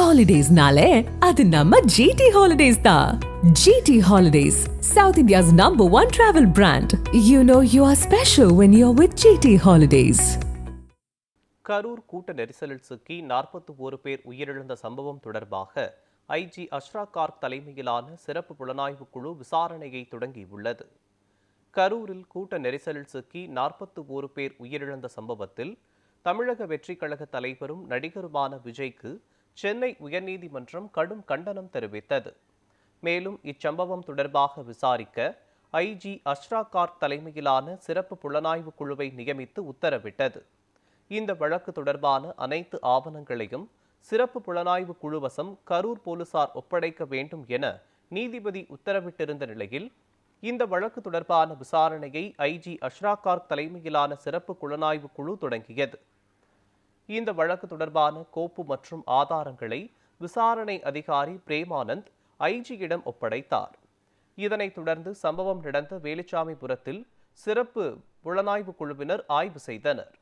Holidays-nale, adu namma GT Holidays da. GT Holidays, South India's #1 travel brand. You know you are special when you're with GT Holidays. Karur கூட்ட நெரிசலில் சிக்கி 41 பேர் உயிரிழந்த சம்பவம் தொடர்பாக IG Ashra Garg தலைமையிலான சிறப்பு புலனாய்வு குழு விசாரணையை தொடங்கியுள்ளது. கரூரில் கூட்ட நெரிசலில் சிக்கி 41 பேர் உயிரிழந்த சம்பவத்தில் தமிழக வெற்றிக் கழக தலைவரும் நடிகருமான விஜய்க்கு சென்னை உயர்நீதிமன்றம் கடும் கண்டனம் தெரிவித்தது. மேலும் இச்சம்பவம் தொடர்பாக விசாரிக்க ஐஜி அஷ்ரா கார்க் தலைமையிலான சிறப்பு புலனாய்வு குழுவை நியமித்து உத்தரவிட்டது. இந்த வழக்கு தொடர்பான அனைத்து ஆவணங்களையும் சிறப்பு புலனாய்வு குழுவசம் கரூர் போலீசார் ஒப்படைக்க வேண்டும் என நீதிபதி உத்தரவிட்டிருந்த நிலையில் இந்த வழக்கு தொடர்பான விசாரணையை ஐஜி அஷ்ரா கார்க் தலைமையிலான சிறப்பு புலனாய்வு குழு தொடங்கியது. இந்த வழக்கு தொடர்பான கோப்பு மற்றும் ஆதாரங்களை விசாரணை அதிகாரி பிரேமானந்த் ஐஜியிடம் ஒப்படைத்தார். இதனைத் தொடர்ந்து சம்பவம் நடந்த வேலுச்சாமிபுரத்தில் சிறப்பு புலனாய்வு குழுவினர் ஆய்வு செய்தனர்.